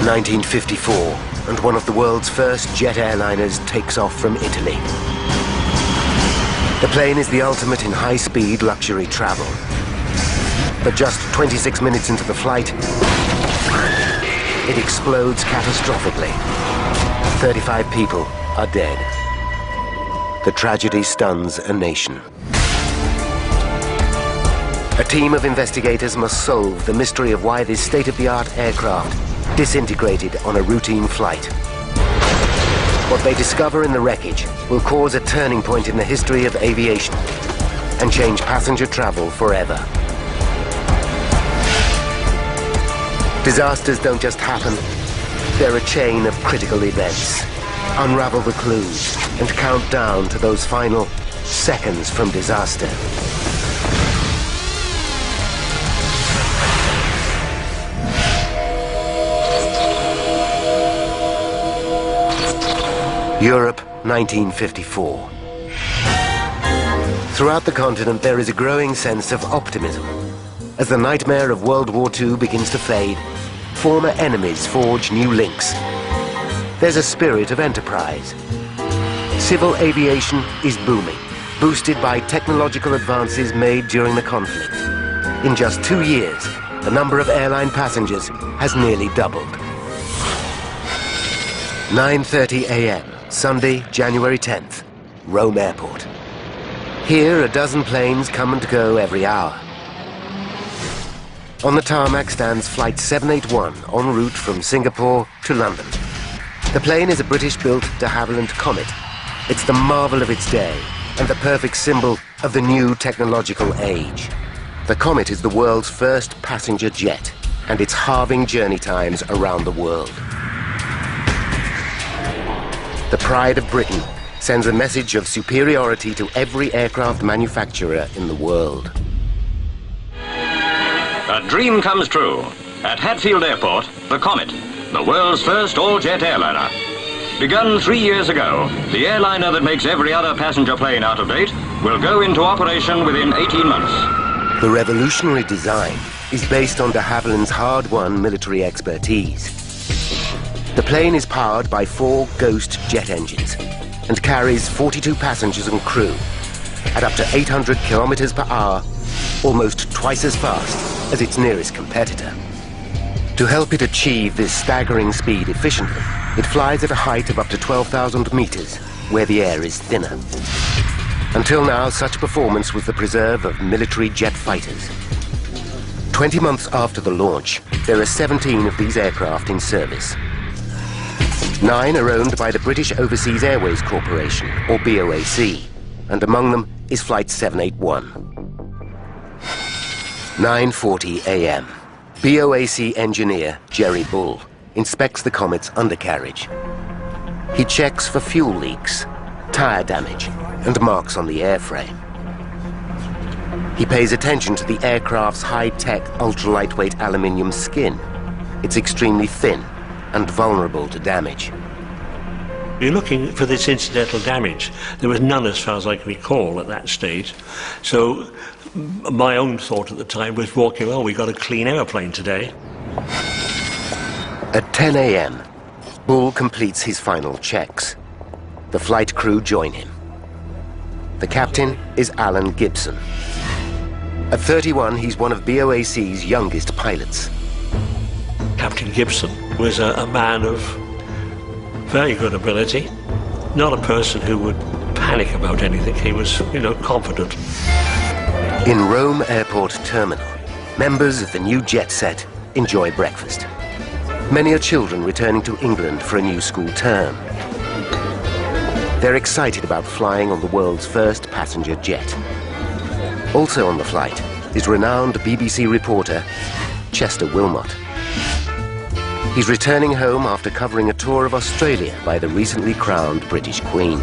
1954, and one of the world's first jet airliners takes off from Italy. The plane is the ultimate in high-speed luxury travel. But just 26 minutes into the flight, it explodes catastrophically. 35 people are dead. The tragedy stuns a nation. A team of investigators must solve the mystery of why this state-of-the-art aircraft disintegrated on a routine flight. What they discover in the wreckage will cause a turning point in the history of aviation and change passenger travel forever. Disasters don't just happen, they're a chain of critical events. Unravel the clues and count down to those final seconds from disaster. Europe, 1954. Throughout the continent, there is a growing sense of optimism. As the nightmare of World War II begins to fade, former enemies forge new links. There's a spirit of enterprise. Civil aviation is booming, boosted by technological advances made during the conflict. In just 2 years, the number of airline passengers has nearly doubled. 9:30 a.m., Sunday, January 10th, Rome Airport. Here, a dozen planes come and go every hour. On the tarmac stands Flight 781 en route from Singapore to London. The plane is a British-built de Havilland Comet. It's the marvel of its day and the perfect symbol of the new technological age. The Comet is the world's first passenger jet, and it's halving journey times around the world. The pride of Britain sends a message of superiority to every aircraft manufacturer in the world. A dream comes true. At Hatfield Airport, the Comet, the world's first all-jet airliner. Begun 3 years ago, the airliner that makes every other passenger plane out of date will go into operation within 18 months. The revolutionary design is based on de Havilland's hard-won military expertise. The plane is powered by 4 Ghost jet engines and carries 42 passengers and crew at up to 800 kilometers per hour, almost twice as fast as its nearest competitor. To help it achieve this staggering speed efficiently, it flies at a height of up to 12,000 meters, where the air is thinner. Until now, such performance was the preserve of military jet fighters. 20 months after the launch, there are 17 of these aircraft in service. 9 are owned by the British Overseas Airways Corporation, or BOAC, and among them is Flight 781. 9:40 a.m. BOAC engineer Jerry Bull inspects the Comet's undercarriage. He checks for fuel leaks, tire damage, and marks on the airframe. He pays attention to the aircraft's high-tech, ultra-lightweight aluminium skin. It's extremely thin and vulnerable to damage. You're looking for this incidental damage. There was none as far as I can recall at that stage. So my own thought at the time was walking, well, we've got a clean aeroplane today. At 10 a.m., Bull completes his final checks. The flight crew join him. The captain is Alan Gibson. At 31, he's one of BOAC's youngest pilots. Captain Gibson was a man of very good ability, not a person who would panic about anything. He was, confident. In Rome Airport Terminal, members of the new jet set enjoy breakfast. Many are children returning to England for a new school term. They're excited about flying on the world's first passenger jet. Also on the flight is renowned BBC reporter Chester Wilmot. He's returning home after covering a tour of Australia by the recently crowned British Queen.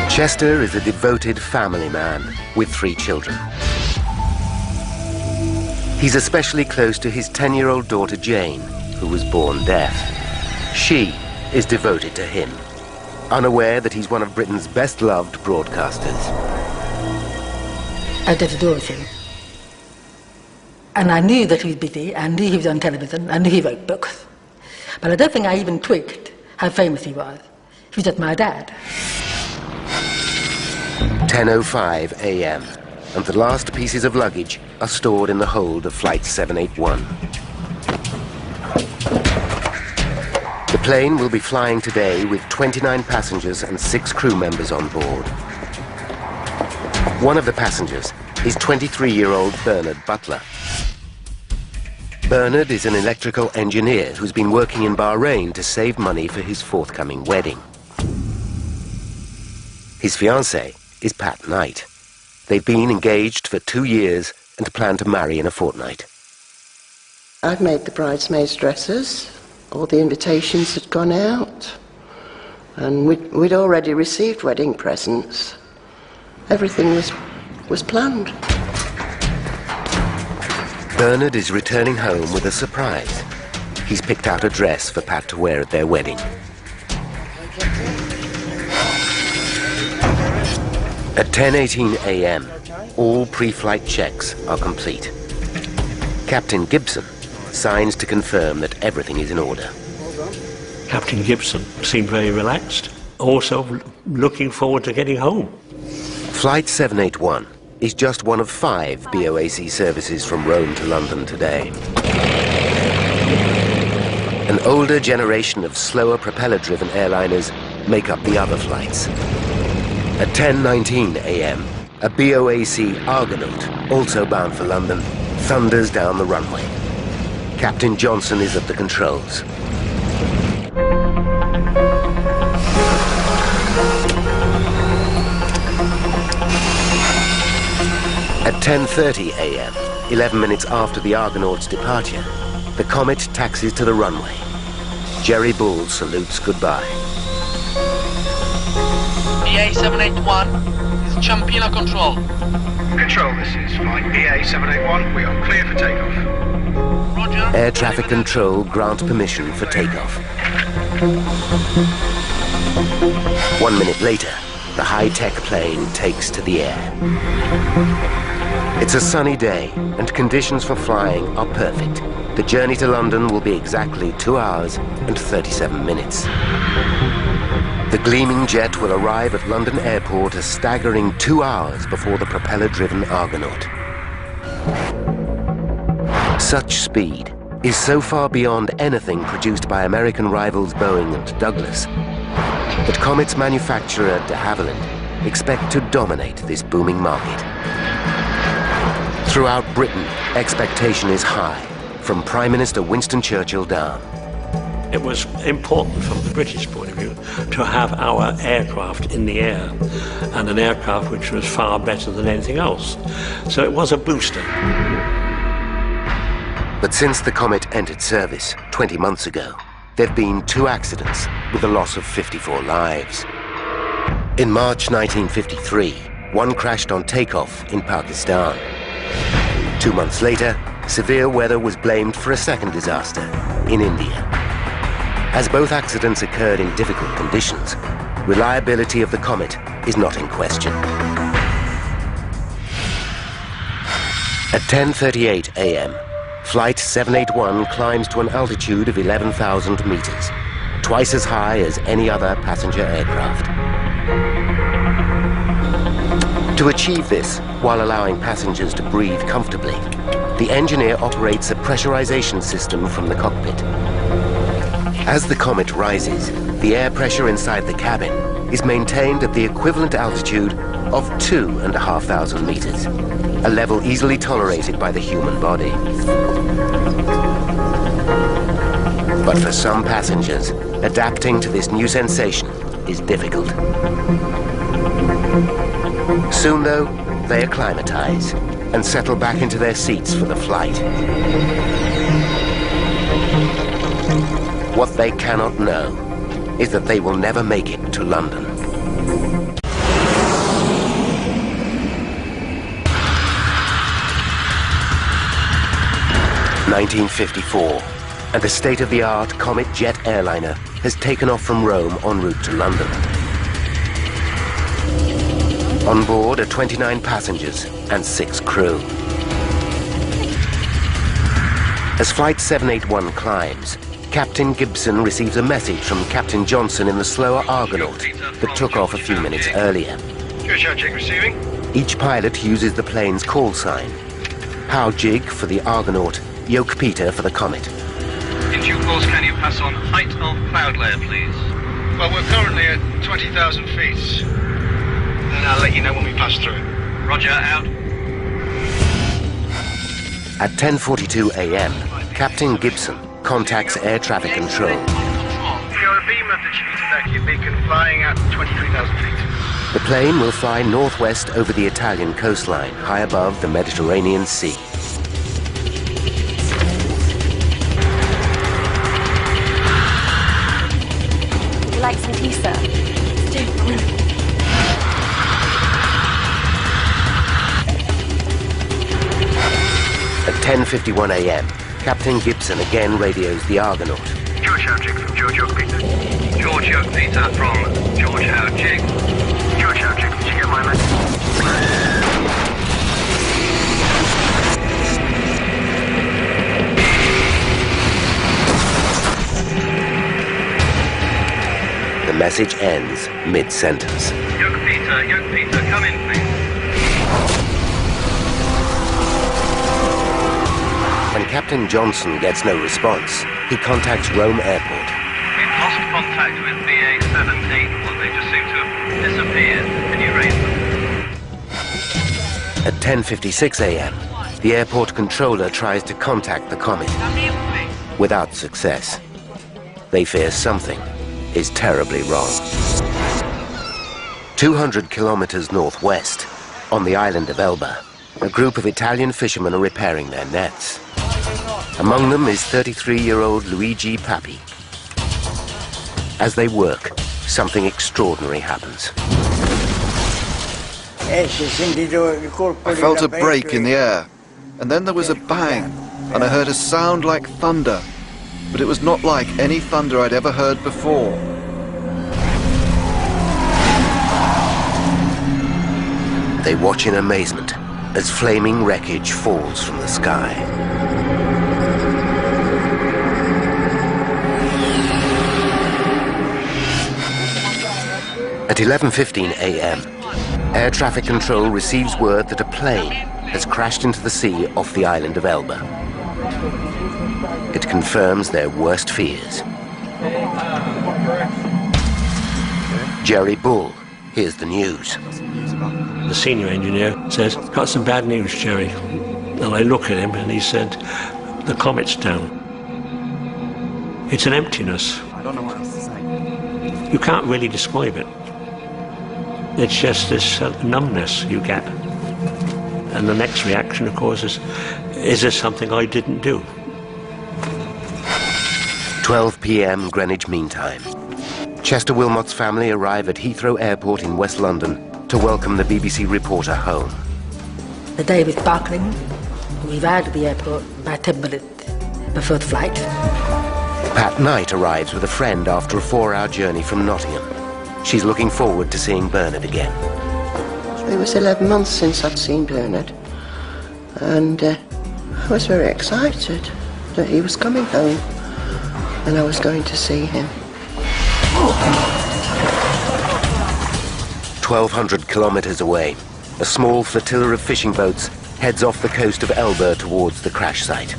Chester is a devoted family man with 3 children. He's especially close to his 10-year-old daughter Jane, who was born deaf. She is devoted to him, unaware that he's one of Britain's best-loved broadcasters. Uit de verdoving. And I knew that he was busy, I knew he was on television, I knew he wrote books. But I don't think I even twigged how famous he was. He was just my dad. 10:05 a.m. and the last pieces of luggage are stored in the hold of Flight 781. The plane will be flying today with 29 passengers and 6 crew members on board. One of the passengers is 23-year-old Bernard Butler. Bernard is an electrical engineer who's been working in Bahrain to save money for his forthcoming wedding. His fiancée is Pat Knight. They've been engaged for 2 years and plan to marry in a fortnight. I'd made the bridesmaids' dresses. All the invitations had gone out. And we'd already received wedding presents. Everything was planned. Bernard is returning home with a surprise. He's picked out a dress for Pat to wear at their wedding. At 10:18 a.m., all pre-flight checks are complete. Captain Gibson signs to confirm that everything is in order. Captain Gibson seemed very relaxed, also looking forward to getting home. Flight 781 is just one of 5 BOAC services from Rome to London today. An older generation of slower propeller-driven airliners make up the other flights. At 10:19 a.m., a BOAC Argonaut, also bound for London, thunders down the runway. Captain Johnson is at the controls. At 10:30 a.m., 11 minutes after the Argonaut's departure, the Comet taxis to the runway. Jerry Bull salutes goodbye. EA 781, this is Champina Control. Control, this is flight EA 781. We are clear for takeoff. Roger. Air traffic control grants permission for takeoff. 1 minute later, the high-tech plane takes to the air. It's a sunny day, and conditions for flying are perfect. The journey to London will be exactly 2 hours and 37 minutes. The gleaming jet will arrive at London Airport a staggering 2 hours before the propeller-driven Argonaut. Such speed is so far beyond anything produced by American rivals Boeing and Douglas that Comet's manufacturer de Havilland expect to dominate this booming market. Throughout Britain, expectation is high, from Prime Minister Winston Churchill down. It was important from the British point of view to have our aircraft in the air, and an aircraft which was far better than anything else. So it was a booster. But since the Comet entered service 20 months ago, there have been 2 accidents with the loss of 54 lives. In March 1953, one crashed on takeoff in Pakistan. 2 months later, severe weather was blamed for a second disaster in India. As both accidents occurred in difficult conditions, reliability of the Comet is not in question. At 10:38 a.m., Flight 781 climbs to an altitude of 11,000 meters, twice as high as any other passenger aircraft. To achieve this, while allowing passengers to breathe comfortably, the engineer operates a pressurization system from the cockpit. As the Comet rises, the air pressure inside the cabin is maintained at the equivalent altitude of 2,500 meters, a level easily tolerated by the human body. But for some passengers, adapting to this new sensation is difficult. Soon, though, they acclimatize and settle back into their seats for the flight. What they cannot know is that they will never make it to London. (1954), and the state-of-the-art Comet jet airliner has taken off from Rome en route to London. On board are 29 passengers and 6 crew. As Flight 781 climbs, Captain Gibson receives a message from Captain Johnson in the slower Argonaut that took off a few minutes earlier. Joe Jig receiving. Each pilot uses the plane's call sign. Pow Jig for the Argonaut, Yoke Peter for the Comet. In due course, can you pass on height of cloud layer, please? Well, we're currently at 20,000 feet. And I'll let you know when we pass through. Roger, out. At 10:42 a.m., Captain Gibson contacts air traffic control. You're a beam of the Civitavecchia beacon flying at 23,000 feet. The plane will fly northwest over the Italian coastline, high above the Mediterranean Sea. Would you like some tea, sir? At 10:51 a.m., Captain Gibson again radios the Argonaut. George Howe Jig from George Yoke Peter. George Yoke Peter from George Howe Jig. George Howe Jig, did you get my message? The message ends mid-sentence. Yoke Peter, come in, please. When Captain Johnson gets no response, he contacts Rome Airport. We've lost contact with BA 781. They just seem to have disappeared. Can you raise them? At 10:56 a.m., the airport controller tries to contact the Comet. Without success. They fear something is terribly wrong. 200 kilometers northwest, on the island of Elba, a group of Italian fishermen are repairing their nets. Among them is 33-year-old Luigi Papi. As they work, something extraordinary happens. I felt a break in the air, and then there was a bang, and I heard a sound like thunder, but it was not like any thunder I'd ever heard before. They watch in amazement as flaming wreckage falls from the sky. At 11:15 a.m., air traffic control receives word that a plane has crashed into the sea off the island of Elba. It confirms their worst fears. Jerry Bull hears the news. The senior engineer says, "Got some bad news, Jerry." And I look at him and he said, "The Comet's down." It's an emptiness. I don't know what else to say. You can't really describe it. It's just this numbness you get. And the next reaction, of course, is this something I didn't do? 12 p.m. Greenwich Mean Time. Chester Wilmot's family arrive at Heathrow Airport in West London to welcome the BBC reporter home. The day was sparkling. We arrived at the airport about 10 minutes before the flight. Pat Knight arrives with a friend after a 4-hour journey from Nottingham. She's looking forward to seeing Bernard again. It was 11 months since I'd seen Bernard, and I was very excited that he was coming home and I was going to see him. 1,200 kilometers away, a small flotilla of fishing boats heads off the coast of Elba towards the crash site.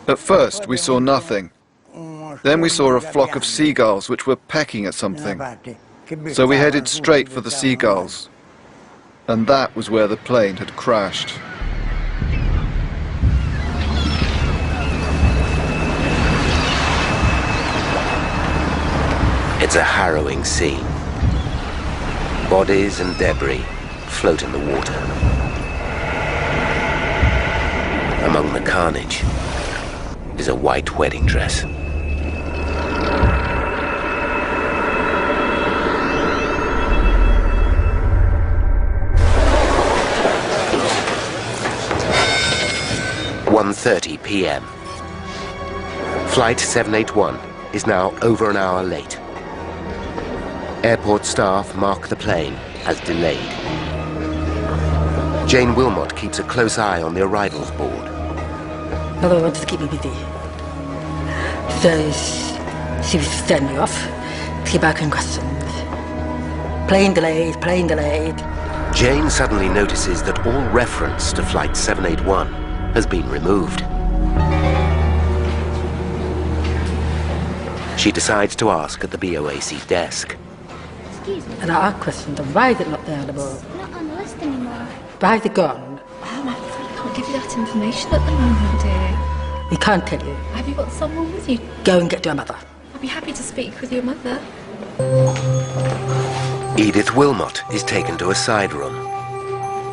At first, we saw nothing. Then we saw a flock of seagulls which were pecking at something. So we headed straight for the seagulls. And that was where the plane had crashed. It's a harrowing scene. Bodies and debris float in the water. Among the carnage is a white wedding dress. .30 p.m. Flight 781 is now over an hour late. Airport staff mark the plane as delayed. Jane Wilmot keeps a close eye on the arrivals board. Mother wanted to keep me busy. So she was sending me off to keep asking questions. Plane delayed, plane delayed. Jane suddenly notices that all reference to Flight 781 has been removed. She decides to ask at the BOAC desk. Excuse me. And I asked questions on why is it not there on the board? It's not on the list anymore. Why is it gone? Oh, I'm afraid I can't give you that information at the moment, dear. We can't tell you. Have you got someone with you? Go and get your mother. I'll be happy to speak with your mother. Edith Wilmot is taken to a side room.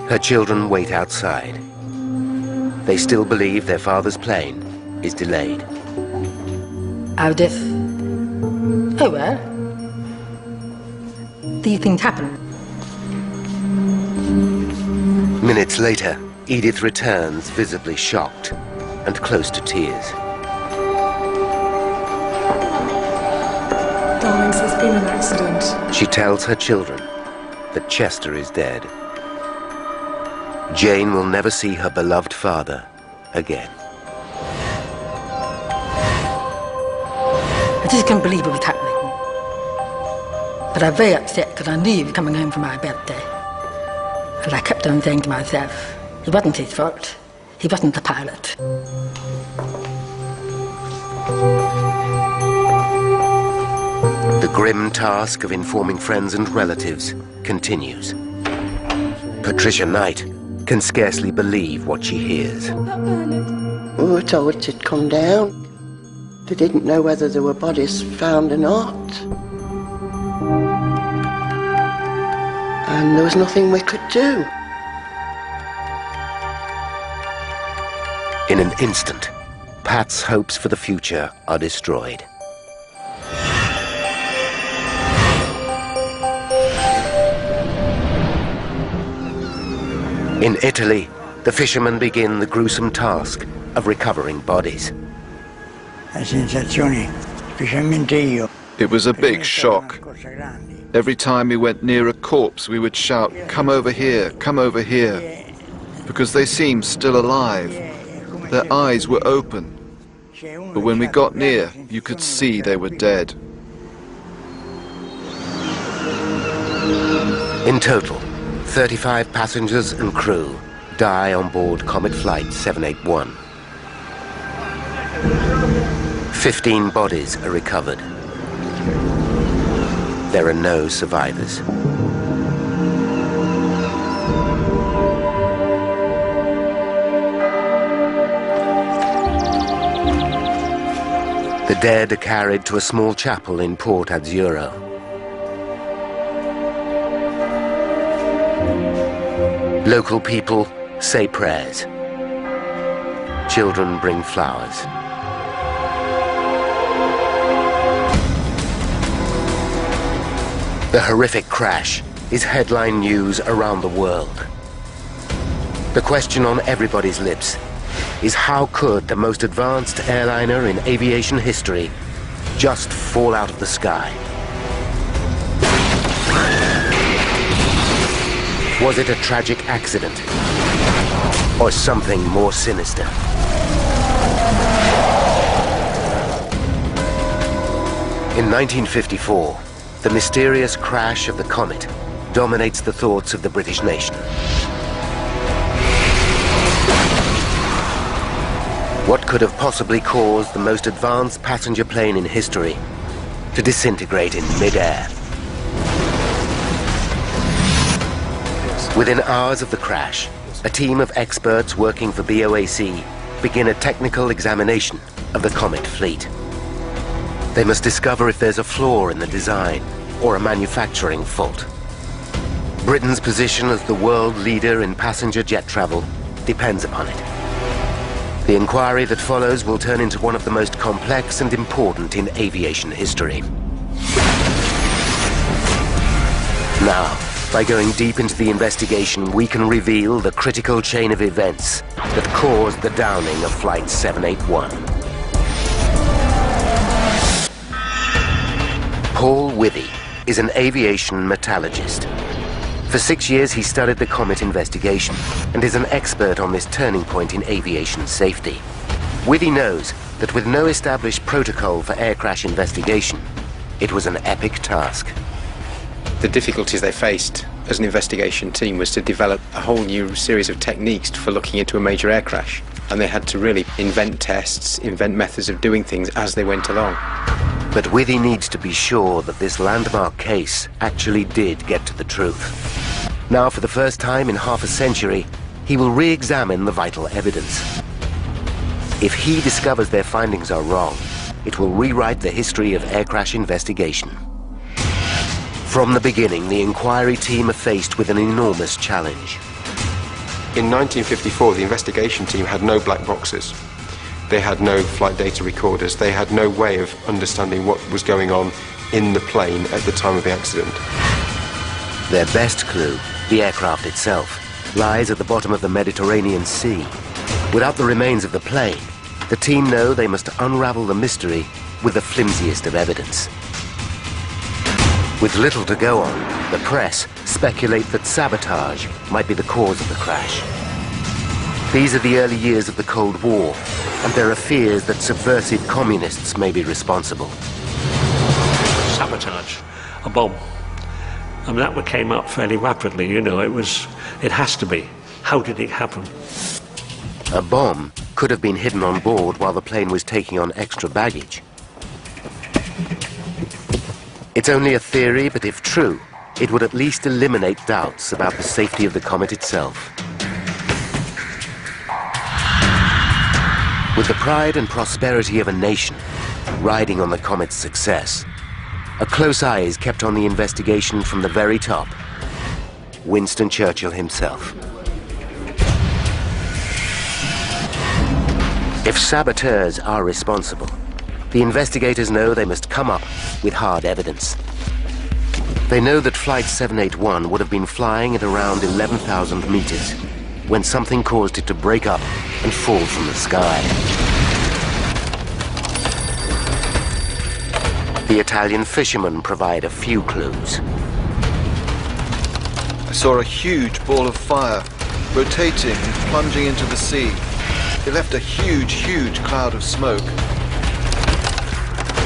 Her children wait outside. They still believe their father's plane is delayed. How this? Oh well. These things happen. Minutes later, Edith returns visibly shocked and close to tears. Darlings, there's been an accident. She tells her children that Chester is dead. Jane will never see her beloved father again. I just couldn't believe it was happening. But I'm very upset because I knew he was coming home for my birthday. And I kept on saying to myself, it wasn't his fault. He wasn't the pilot. The grim task of informing friends and relatives continues. Patricia Knight can scarcely believe what she hears. We were told it'd come down. They didn't know whether there were bodies found or not. And there was nothing we could do. In an instant, Pat's hopes for the future are destroyed. In Italy, the fishermen begin the gruesome task of recovering bodies. It was a big shock. Every time we went near a corpse, we would shout, "Come over here, come over here," because they seemed still alive. Their eyes were open. But when we got near, you could see they were dead. In total, 35 passengers and crew die on board Comet Flight 781. 15 bodies are recovered. There are no survivors. The dead are carried to a small chapel in Port Azzurro. Local people say prayers. Children bring flowers. The horrific crash is headline news around the world. The question on everybody's lips is how could the most advanced airliner in aviation history just fall out of the sky? Was it a tragic accident or something more sinister? In 1954, the mysterious crash of the Comet dominates the thoughts of the British nation. What could have possibly caused the most advanced passenger plane in history to disintegrate in mid-air? Within hours of the crash, a team of experts working for BOAC begin a technical examination of the Comet fleet. They must discover if there's a flaw in the design or a manufacturing fault. Britain's position as the world leader in passenger jet travel depends upon it. The inquiry that follows will turn into one of the most complex and important in aviation history. Now, by going deep into the investigation, we can reveal the critical chain of events that caused the downing of Flight 781. Paul Withy is an aviation metallurgist. For 6 years, he studied the Comet investigation and is an expert on this turning point in aviation safety. Wiki knows that with no established protocol for air crash investigation, it was an epic task. The difficulties they faced as an investigation team was to develop a whole new series of techniques for looking into a major air crash. And they had to really invent tests, invent methods of doing things as they went along. But Wiki needs to be sure that this landmark case actually did get to the truth. Now, for the first time in half a century, he will re-examine the vital evidence. If he discovers their findings are wrong, it will rewrite the history of air crash investigation. From the beginning, the inquiry team are faced with an enormous challenge. In 1954, the investigation team had no black boxes. They had no flight data recorders. They had no way of understanding what was going on in the plane at the time of the accident. Their best clue, the aircraft itself, lies at the bottom of the Mediterranean Sea. Without the remains of the plane, the team know they must unravel the mystery with the flimsiest of evidence. With little to go on, the press speculate that sabotage might be the cause of the crash. These are the early years of the Cold War, and there are fears that subversive communists may be responsible. Sabotage, a bomb. I mean, that came up fairly rapidly, you know, it has to be. How did it happen? A bomb could have been hidden on board while the plane was taking on extra baggage. It's only a theory, but if true, it would at least eliminate doubts about the safety of the Comet itself. With the pride and prosperity of a nation riding on the Comet's success, a close eye is kept on the investigation from the very top. Winston Churchill himself. If saboteurs are responsible, the investigators know they must come up with hard evidence. They know that Flight 781 would have been flying at around 11,000 meters when something caused it to break up and fall from the sky. The Italian fishermen provide a few clues. I saw a huge ball of fire rotating and plunging into the sea. It left a huge, huge cloud of smoke.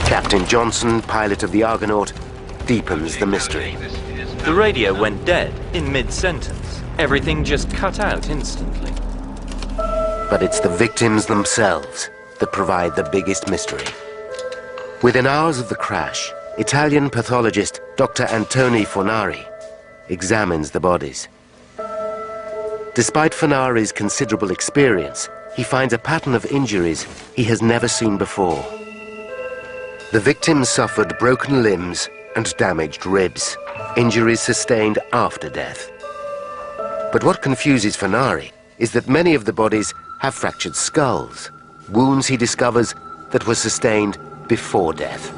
Captain Johnson, pilot of the Argonaut, deepens the mystery. The radio went dead in mid-sentence. Everything just cut out instantly. But it's the victims themselves that provide the biggest mystery. Within hours of the crash, Italian pathologist Dr. Antoni Fornari examines the bodies. Despite Fornari's considerable experience, he finds a pattern of injuries he has never seen before. The victims suffered broken limbs and damaged ribs, injuries sustained after death. But what confuses Fornari is that many of the bodies have fractured skulls, wounds he discovers that were sustained before death.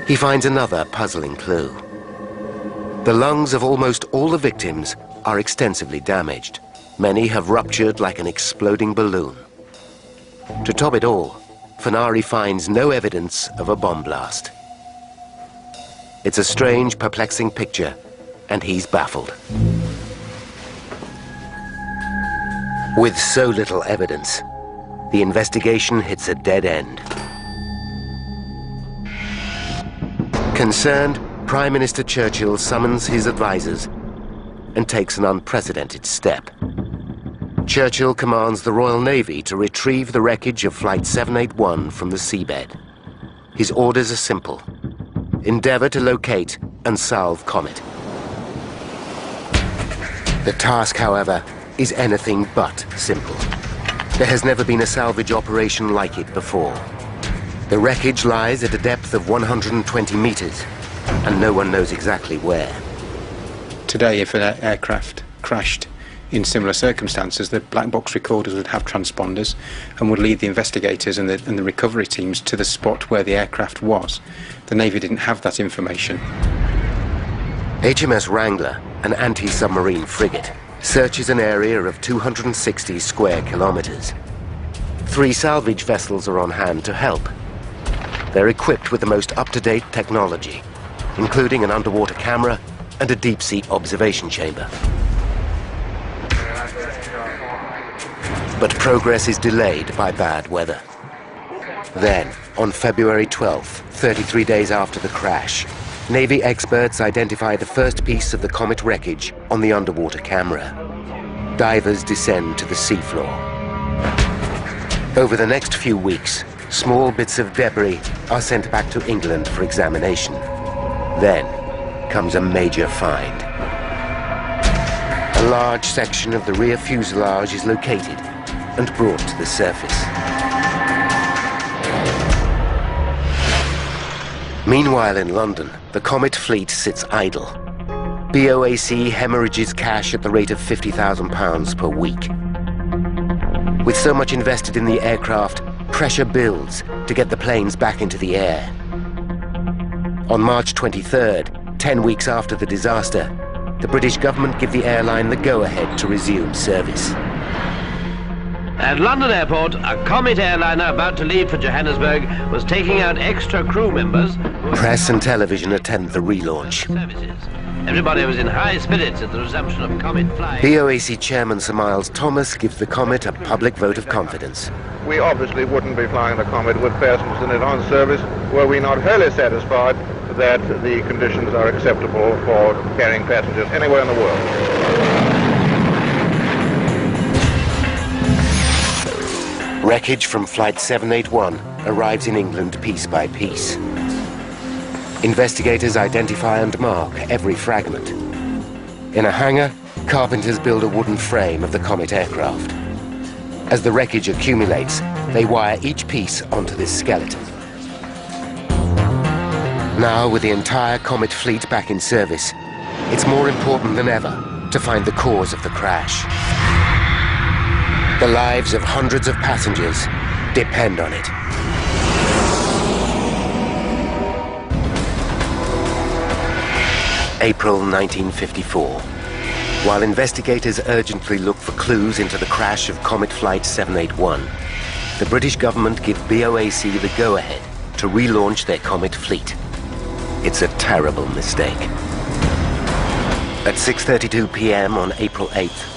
He finds another puzzling clue. The lungs of almost all the victims are extensively damaged. Many have ruptured like an exploding balloon. To top it all, Fornari finds no evidence of a bomb blast. It's a strange, perplexing picture, and he's baffled. With so little evidence, the investigation hits a dead end. Concerned, Prime Minister Churchill summons his advisors and takes an unprecedented step. Churchill commands the Royal Navy to retrieve the wreckage of Flight 781 from the seabed. His orders are simple. Endeavor to locate and solve Comet. The task, however, is anything but simple. There has never been a salvage operation like it before. The wreckage lies at a depth of 120 meters, and no one knows exactly where. Today, if an aircraft crashed in similar circumstances, the black box recorders would have transponders and would lead the investigators and the recovery teams to the spot where the aircraft was. The Navy didn't have that information. HMS Wrangler, an anti-submarine frigate, searches an area of 260 square kilometers. 3 salvage vessels are on hand to help. They're equipped with the most up-to-date technology, including an underwater camera and a deep-sea observation chamber. But progress is delayed by bad weather. Then, on February 12th, 33 days after the crash, Navy experts identify the first piece of the Comet wreckage on the underwater camera. Divers descend to the seafloor. Over the next few weeks, small bits of debris are sent back to England for examination. Then comes a major find. A large section of the rear fuselage is located and brought to the surface. Meanwhile in London, the Comet fleet sits idle. BOAC hemorrhages cash at the rate of £50,000 per week. With so much invested in the aircraft, pressure builds to get the planes back into the air. On March 23rd, 10 weeks after the disaster, the British government give the airline the go-ahead to resume service. At London Airport, a Comet airliner about to leave for Johannesburg was taking out extra crew members. Press and television attend the relaunch. Everybody was in high spirits at the resumption of Comet flying. BOAC Chairman Sir Miles Thomas gives the Comet a public vote of confidence. We obviously wouldn't be flying the Comet with passengers in it on service were we not wholly satisfied that the conditions are acceptable for carrying passengers anywhere in the world. Wreckage from Flight 781 arrives in England piece by piece. Investigators identify and mark every fragment. In a hangar, carpenters build a wooden frame of the Comet aircraft. As the wreckage accumulates, they wire each piece onto this skeleton. Now, with the entire Comet fleet back in service, it's more important than ever to find the cause of the crash. The lives of hundreds of passengers depend on it. April 1954. While investigators urgently look for clues into the crash of Comet Flight 781, the British government give BOAC the go-ahead to relaunch their Comet fleet. It's a terrible mistake. At 6:32 p.m. on April 8th,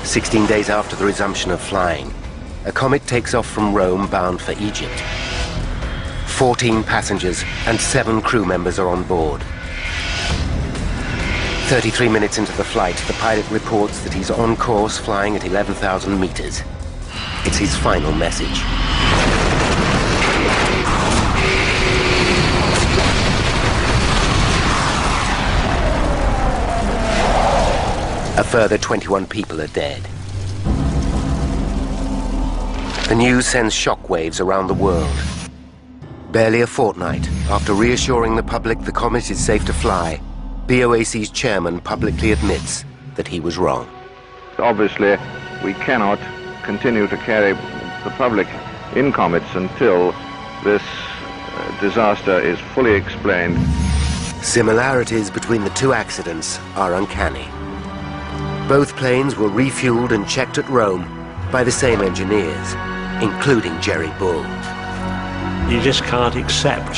16 days after the resumption of flying, a Comet takes off from Rome bound for Egypt. 14 passengers and 7 crew members are on board. 33 minutes into the flight, the pilot reports that he's on course flying at 11,000 meters. It's his final message. A further 21 people are dead. The news sends shockwaves around the world. Barely a fortnight after reassuring the public the Comet is safe to fly, BOAC's chairman publicly admits that he was wrong. Obviously, we cannot continue to carry the public in Comets until this disaster is fully explained. Similarities between the two accidents are uncanny. Both planes were refueled and checked at Rome by the same engineers, including Jerry Bull. You just can't accept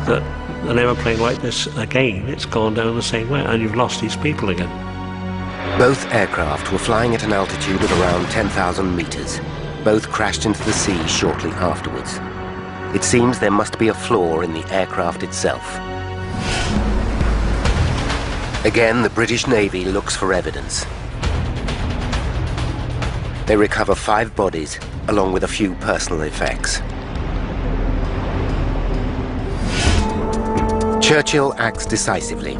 that an aeroplane like this, again, it's gone down the same way, and you've lost these people again. Both aircraft were flying at an altitude of around 10,000 meters. Both crashed into the sea shortly afterwards. It seems there must be a flaw in the aircraft itself. Again, the British Navy looks for evidence. They recover 5 bodies, along with a few personal effects. Churchill acts decisively.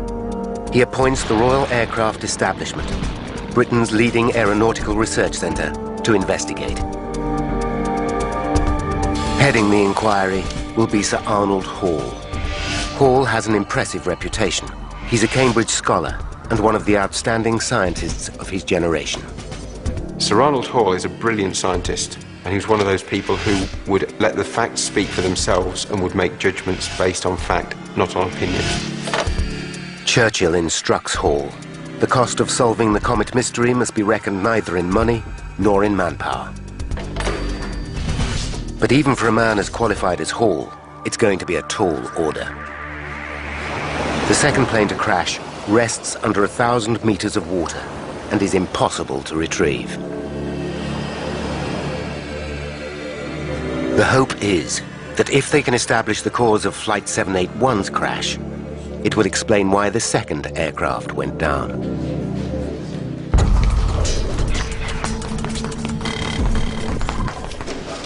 He appoints the Royal Aircraft Establishment, Britain's leading aeronautical research centre, to investigate. Heading the inquiry will be Sir Arnold Hall. Hall has an impressive reputation. He's a Cambridge scholar and one of the outstanding scientists of his generation. Sir Arnold Hall is a brilliant scientist, and he was one of those people who would let the facts speak for themselves and would make judgments based on fact, not on opinion. Churchill instructs Hall. The cost of solving the Comet mystery must be reckoned neither in money nor in manpower. But even for a man as qualified as Hall, it's going to be a tall order. The second plane to crash rests under 1,000 meters of water and is impossible to retrieve. The hope is that if they can establish the cause of Flight 781's crash, it would explain why the second aircraft went down.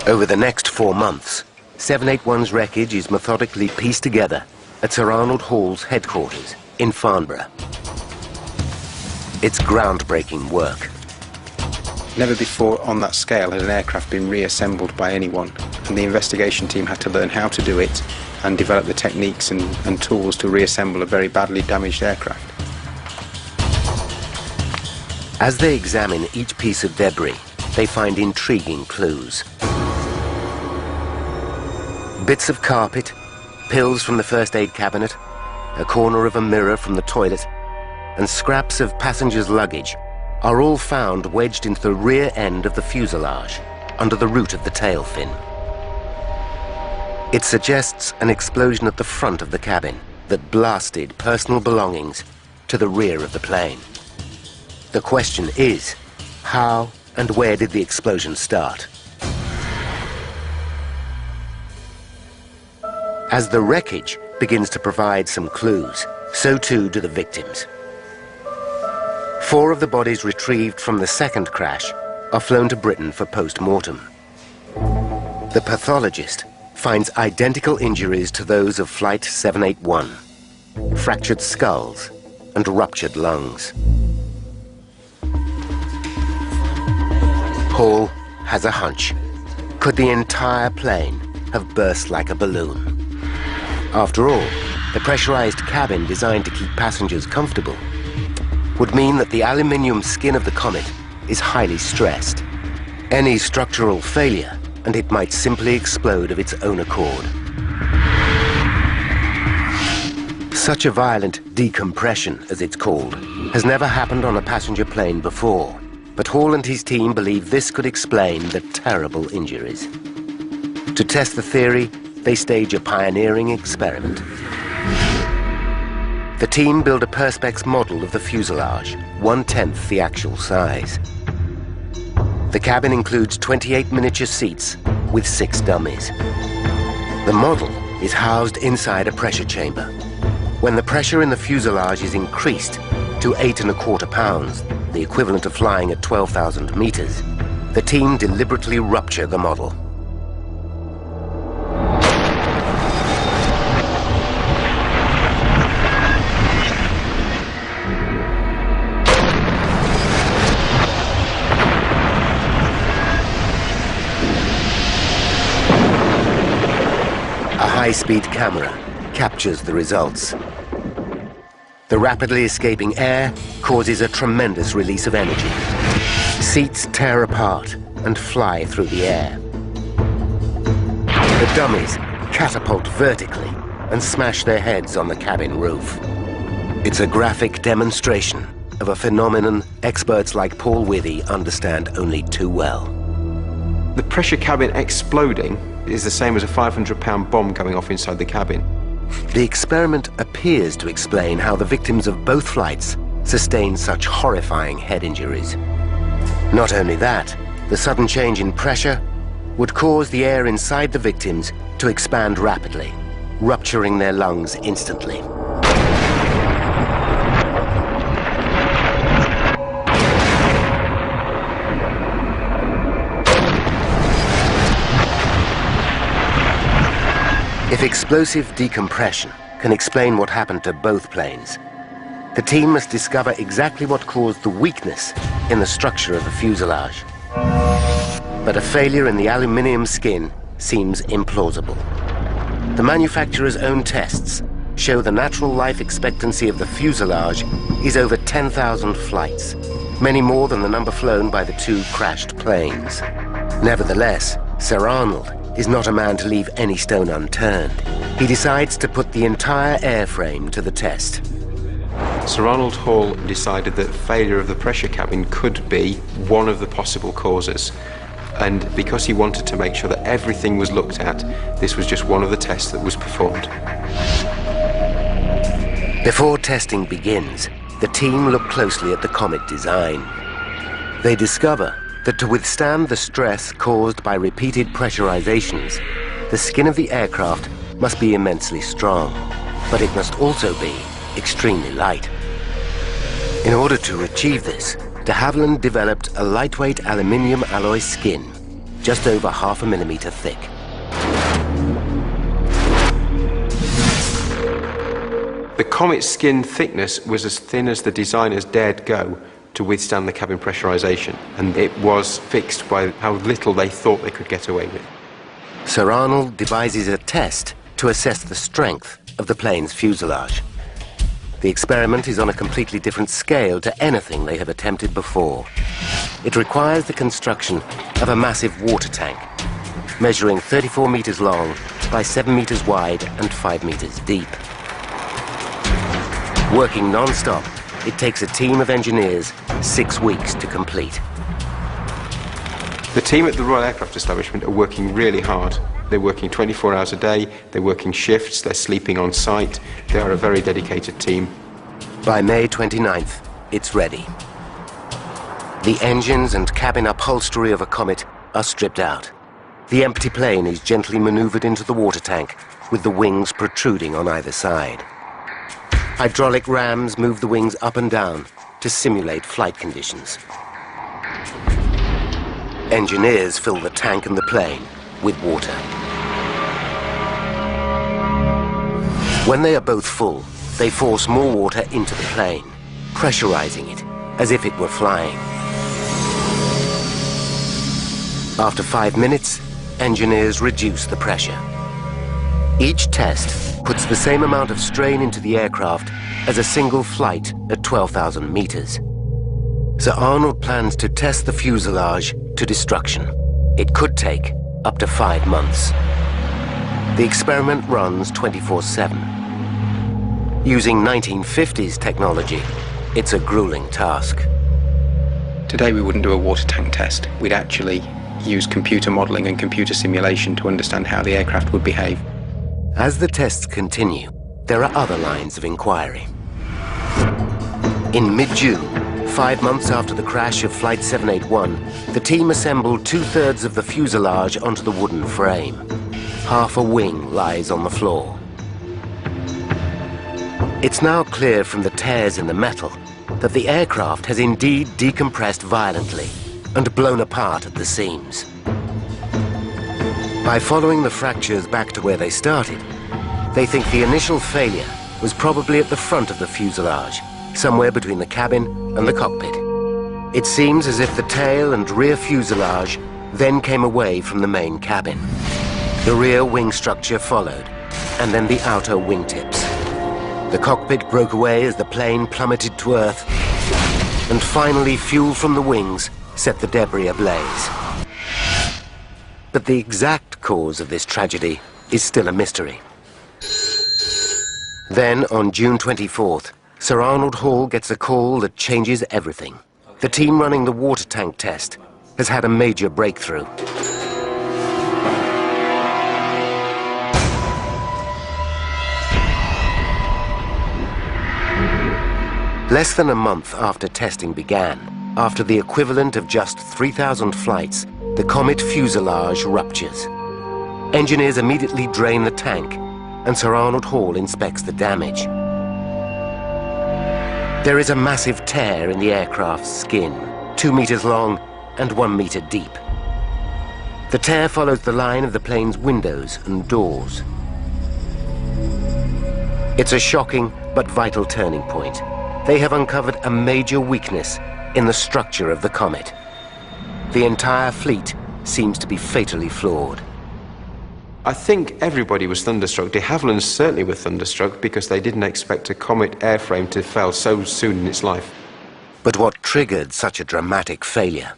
Over the next 4 months, 781's wreckage is methodically pieced together at Sir Arnold Hall's headquarters in Farnborough. It's groundbreaking work. Never before on that scale had an aircraft been reassembled by anyone, and the investigation team had to learn how to do it and develop the techniques and tools to reassemble a very badly damaged aircraft. As they examine each piece of debris, they find intriguing clues. Bits of carpet, pills from the first aid cabinet, a corner of a mirror from the toilet, and scraps of passengers' luggage are all found wedged into the rear end of the fuselage, under the root of the tail fin. It suggests an explosion at the front of the cabin that blasted personal belongings to the rear of the plane. The question is, how and where did the explosion start? As the wreckage begins to provide some clues, so too do the victims. 4 of the bodies retrieved from the second crash are flown to Britain for post-mortem. The pathologist finds identical injuries to those of Flight 781, fractured skulls and ruptured lungs. Hall has a hunch. Could the entire plane have burst like a balloon? After all, the pressurized cabin designed to keep passengers comfortable would mean that the aluminium skin of the Comet is highly stressed. Any structural failure, and it might simply explode of its own accord. Such a violent decompression, as it's called, has never happened on a passenger plane before, but Hall and his team believe this could explain the terrible injuries. To test the theory, they stage a pioneering experiment. The team build a Perspex model of the fuselage, 1/10 the actual size. The cabin includes 28 miniature seats with 6 dummies. The model is housed inside a pressure chamber. When the pressure in the fuselage is increased to 8¼ pounds, the equivalent of flying at 12,000 meters, the team deliberately rupture the model. A high-speed camera captures the results. The rapidly escaping air causes a tremendous release of energy. Seats tear apart and fly through the air. The dummies catapult vertically and smash their heads on the cabin roof. It's a graphic demonstration of a phenomenon experts like Paul Withy understand only too well. The pressure cabin exploding is the same as a 500-pound bomb going off inside the cabin. The experiment appears to explain how the victims of both flights sustained such horrifying head injuries. Not only that, the sudden change in pressure would cause the air inside the victims to expand rapidly, rupturing their lungs instantly. If explosive decompression can explain what happened to both planes, the team must discover exactly what caused the weakness in the structure of the fuselage. But a failure in the aluminium skin seems implausible. The manufacturer's own tests show the natural life expectancy of the fuselage is over 10,000 flights, many more than the number flown by the 2 crashed planes. Nevertheless, Sir Arnold is not a man to leave any stone unturned. He decides to put the entire airframe to the test. Sir Arnold Hall decided that failure of the pressure cabin could be one of the possible causes. And because he wanted to make sure that everything was looked at, this was just one of the tests that was performed. Before testing begins, the team look closely at the Comet design. They discover that to withstand the stress caused by repeated pressurizations, the skin of the aircraft must be immensely strong, but it must also be extremely light. In order to achieve this, de Havilland developed a lightweight aluminium alloy skin, just over 0.5 millimeter thick. The Comet's skin thickness was as thin as the designers dared go to withstand the cabin pressurization, and it was fixed by how little they thought they could get away with. Sir Arnold devises a test to assess the strength of the plane's fuselage. The experiment is on a completely different scale to anything they have attempted before. It requires the construction of a massive water tank, measuring 34 meters long by 7 meters wide and 5 meters deep. Working non-stop, it takes a team of engineers 6 weeks to complete. The team at the Royal Aircraft Establishment are working really hard. They're working 24 hours a day, they're working shifts, they're sleeping on site. They are a very dedicated team. By May 29th, it's ready. The engines and cabin upholstery of a Comet are stripped out. The empty plane is gently maneuvered into the water tank, with the wings protruding on either side. Hydraulic rams move the wings up and down to simulate flight conditions. Engineers fill the tank and the plane with water. When they are both full, they force more water into the plane, pressurizing it as if it were flying. After 5 minutes, engineers reduce the pressure. Each test puts the same amount of strain into the aircraft as a single flight at 12,000 meters. Sir Arnold plans to test the fuselage to destruction. It could take up to 5 months. The experiment runs 24/7. Using 1950s technology, it's a grueling task. Today we wouldn't do a water tank test. We'd actually use computer modelling and computer simulation to understand how the aircraft would behave. As the tests continue, there are other lines of inquiry. In mid-June, 5 months after the crash of Flight 781, the team assembled 2/3 of the fuselage onto the wooden frame. Half a wing lies on the floor. It's now clear from the tears in the metal that the aircraft has indeed decompressed violently and blown apart at the seams. By following the fractures back to where they started, they think the initial failure was probably at the front of the fuselage, somewhere between the cabin and the cockpit. It seems as if the tail and rear fuselage then came away from the main cabin. The rear wing structure followed, and then the outer wingtips. The cockpit broke away as the plane plummeted to Earth, and finally fuel from the wings set the debris ablaze. But the exact cause of this tragedy is still a mystery. Then, on June 24th, Sir Arnold Hall gets a call that changes everything. The team running the water tank test has had a major breakthrough. Less than a month after testing began, after the equivalent of just 3,000 flights, the Comet fuselage ruptures. Engineers immediately drain the tank, and Sir Arnold Hall inspects the damage. There is a massive tear in the aircraft's skin, 2 meters long and 1 meter deep. The tear follows the line of the plane's windows and doors. It's a shocking but vital turning point. They have uncovered a major weakness in the structure of the Comet. The entire fleet seems to be fatally flawed. I think everybody was thunderstruck. De Havilland certainly were thunderstruck because they didn't expect a Comet airframe to fail so soon in its life. But what triggered such a dramatic failure?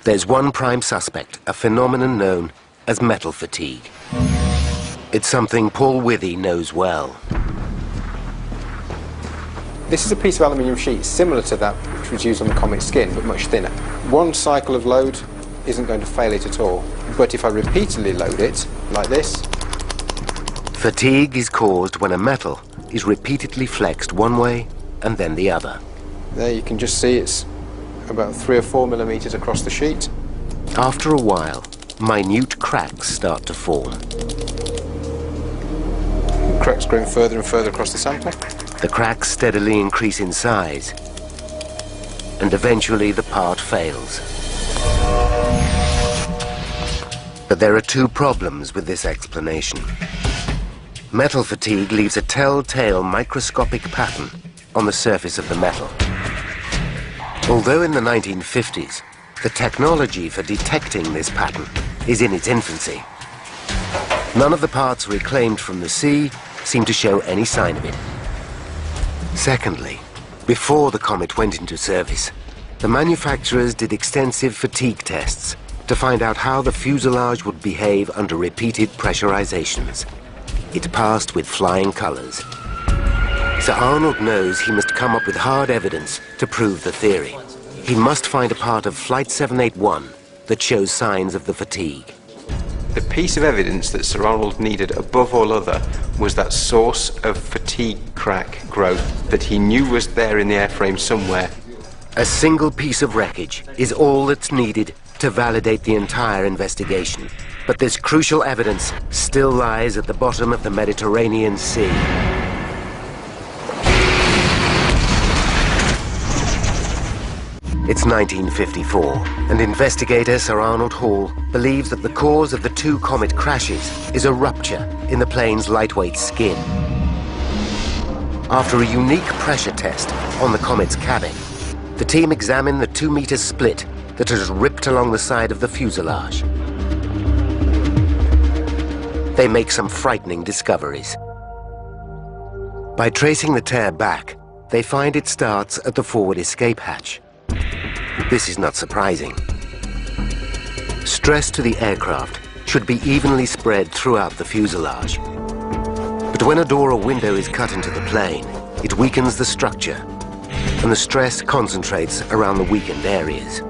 There's one prime suspect, a phenomenon known as metal fatigue. It's something Paul Withy knows well. This is a piece of aluminium sheet similar to that which was used on the Comet skin, but much thinner. One cycle of load isn't going to fail it at all. But if I repeatedly load it, like this... Fatigue is caused when a metal is repeatedly flexed one way and then the other. There you can just see it's about 3 or 4 millimeters across the sheet. After a while, minute cracks start to form. Cracks growing further and further across the sampler. The cracks steadily increase in size, and eventually the part fails. But there are two problems with this explanation. Metal fatigue leaves a telltale microscopic pattern on the surface of the metal. Although in the 1950s, the technology for detecting this pattern is in its infancy, none of the parts reclaimed from the sea seem to show any sign of it. Secondly, before the Comet went into service, the manufacturers did extensive fatigue tests to find out how the fuselage would behave under repeated pressurizations. It passed with flying colors. Sir Arnold knows he must come up with hard evidence to prove the theory. He must find a part of Flight 781 that shows signs of the fatigue. The piece of evidence that Sir Arnold needed above all other was that source of fatigue crack growth that he knew was there in the airframe somewhere. A single piece of wreckage is all that's needed to validate the entire investigation. But this crucial evidence still lies at the bottom of the Mediterranean Sea. It's 1954, and investigator Sir Arnold Hall believes that the cause of the two Comet crashes is a rupture in the plane's lightweight skin. After a unique pressure test on the Comet's cabin, the team examined the 2-meter split that has ripped along the side of the fuselage. They make some frightening discoveries. By tracing the tear back, they find it starts at the forward escape hatch. This is not surprising. Stress to the aircraft should be evenly spread throughout the fuselage. But when a door or window is cut into the plane, it weakens the structure, and the stress concentrates around the weakened areas.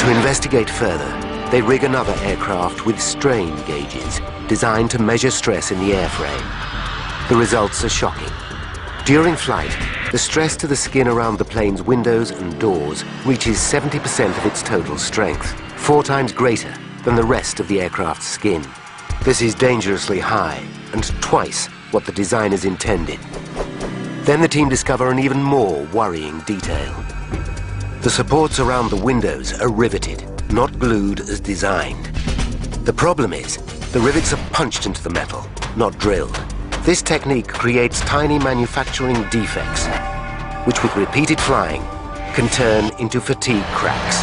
To investigate further, they rig another aircraft with strain gauges designed to measure stress in the airframe. The results are shocking. During flight, the stress to the skin around the plane's windows and doors reaches 70% of its total strength, 4 times greater than the rest of the aircraft's skin. This is dangerously high and twice what the designers intended. Then the team discover an even more worrying detail. The supports around the windows are riveted, not glued as designed. The problem is, the rivets are punched into the metal, not drilled. This technique creates tiny manufacturing defects, which with repeated flying can turn into fatigue cracks.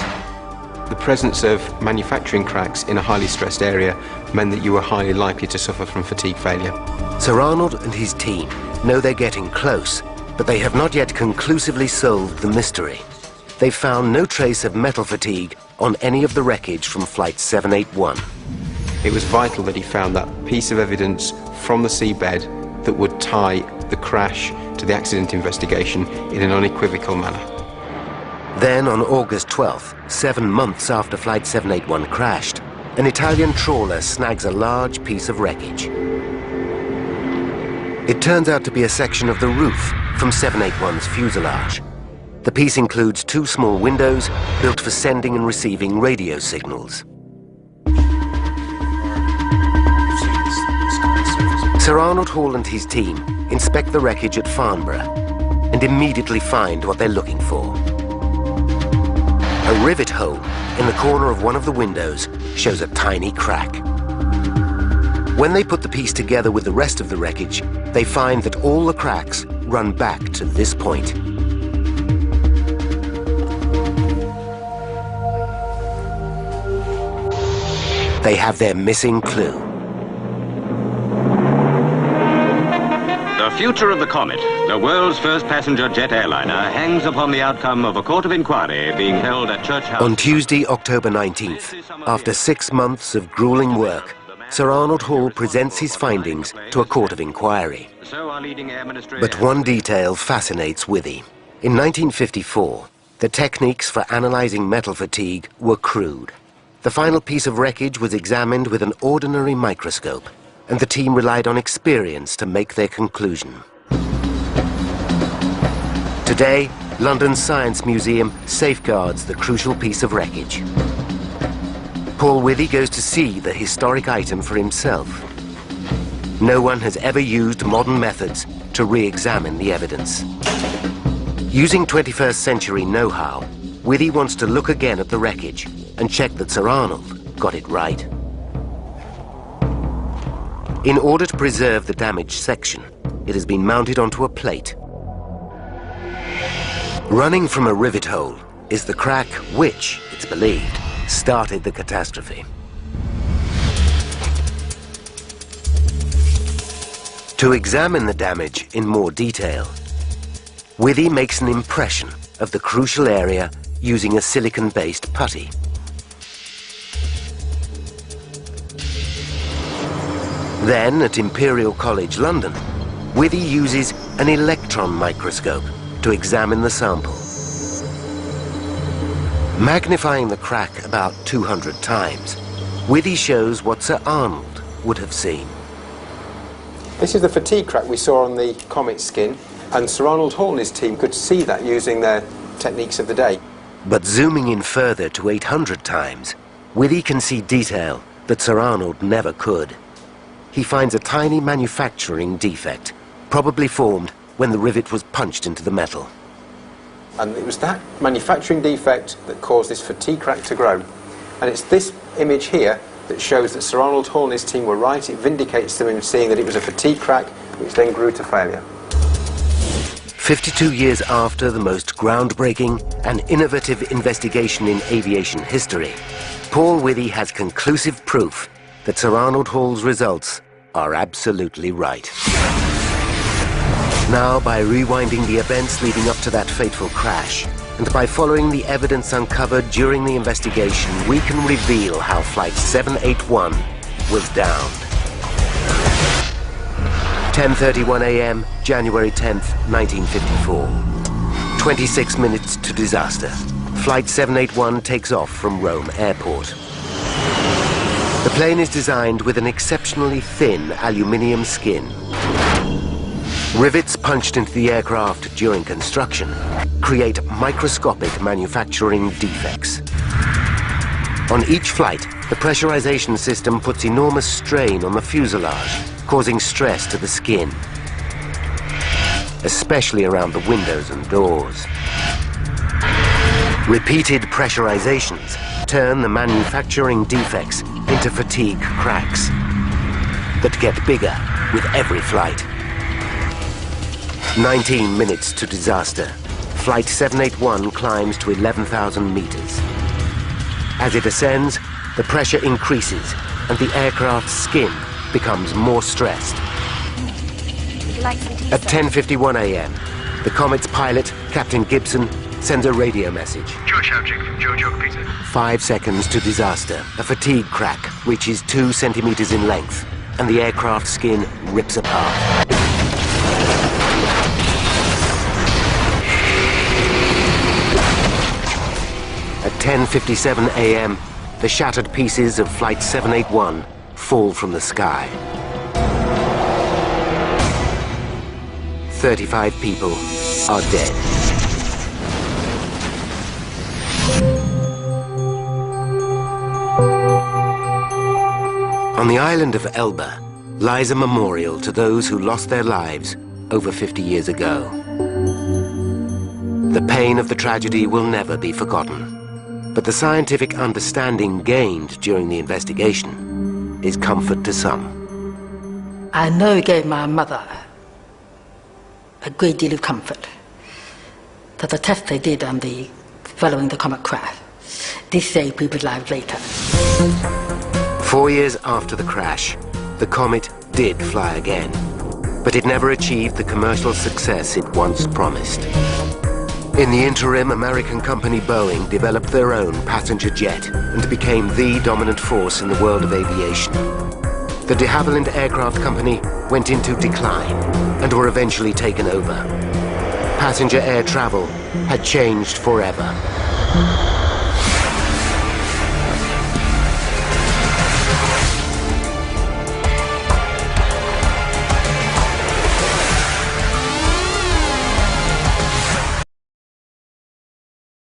The presence of manufacturing cracks in a highly stressed area meant that you were highly likely to suffer from fatigue failure. Sir Arnold and his team know they're getting close, but they have not yet conclusively solved the mystery. They've found no trace of metal fatigue on any of the wreckage from Flight 781. It was vital that he found that piece of evidence from the seabed that would tie the crash to the accident investigation in an unequivocal manner. Then on August 12th, 7 months after Flight 781 crashed, an Italian trawler snags a large piece of wreckage. It turns out to be a section of the roof from 781's fuselage. The piece includes 2 small windows built for sending and receiving radio signals. Sir Arnold Hall and his team inspect the wreckage at Farnborough and immediately find what they're looking for. A rivet hole in the corner of one of the windows shows a tiny crack. When they put the piece together with the rest of the wreckage, they find that all the cracks run back to this point. They have their missing clue. The future of the Comet, the world's first passenger jet airliner, hangs upon the outcome of a court of inquiry being held at Church House. On Tuesday, October 19th, after 6 months of grueling work, Sir Arnold Hall presents his findings to a court of inquiry. But one detail fascinates Withy. In 1954, the techniques for analyzing metal fatigue were crude. The final piece of wreckage was examined with an ordinary microscope, and the team relied on experience to make their conclusion. Today, London's Science Museum safeguards the crucial piece of wreckage. Paul Withy goes to see the historic item for himself. No one has ever used modern methods to re-examine the evidence. Using 21st century know-how, Withy wants to look again at the wreckage and check that Sir Arnold got it right. In order to preserve the damaged section, it has been mounted onto a plate. Running from a rivet hole is the crack which, it's believed, started the catastrophe. To examine the damage in more detail, Withy makes an impression of the crucial area using a silicon-based putty. Then, at Imperial College London, Withy uses an electron microscope to examine the sample. Magnifying the crack about 200 times, Withy shows what Sir Arnold would have seen. This is the fatigue crack we saw on the Comet skin, and Sir Arnold Hall and his team could see that using their techniques of the day. But zooming in further to 800 times, Withy can see detail that Sir Arnold never could. He finds a tiny manufacturing defect, probably formed when the rivet was punched into the metal. And it was that manufacturing defect that caused this fatigue crack to grow. And it's this image here that shows that Sir Arnold Hall and his team were right. It vindicates them in seeing that it was a fatigue crack which then grew to failure. 52 years after the most groundbreaking and innovative investigation in aviation history, Paul Withy has conclusive proof that Sir Arnold Hall's results are absolutely right. Now, by rewinding the events leading up to that fateful crash, and by following the evidence uncovered during the investigation, we can reveal how Flight 781 was downed. 10:31 a.m., January 10th, 1954. 26 minutes to disaster. Flight 781 takes off from Rome Airport. The plane is designed with an exceptionally thin aluminium skin. Rivets punched into the aircraft during construction create microscopic manufacturing defects. On each flight, the pressurization system puts enormous strain on the fuselage, causing stress to the skin, especially around the windows and doors. Repeated pressurizations turn the manufacturing defects into fatigue cracks that get bigger with every flight. 19 minutes to disaster. Flight 781 climbs to 11,000 meters. As it ascends, the pressure increases and the aircraft's skin becomes more stressed. At 10:51 a.m., the Comet's pilot, Captain Gibson, sends a radio message. George Howchick from George Hawk Peter. 5 seconds to disaster. A fatigue crack reaches 2 centimeters in length, and the aircraft skin rips apart. At 10:57 a.m., the shattered pieces of Flight 781 fall from the sky. 35 people are dead. On the island of Elba lies a memorial to those who lost their lives over 50 years ago. The pain of the tragedy will never be forgotten, but the scientific understanding gained during the investigation is comfort to some. I know it gave my mother a great deal of comfort that the test they did on the following the Comet crash did save people's lives later. 4 years after the crash, the Comet did fly again, but it never achieved the commercial success it once promised. In the interim, American company Boeing developed their own passenger jet and became the dominant force in the world of aviation. The de Havilland Aircraft Company went into decline and were eventually taken over. Passenger air travel had changed forever.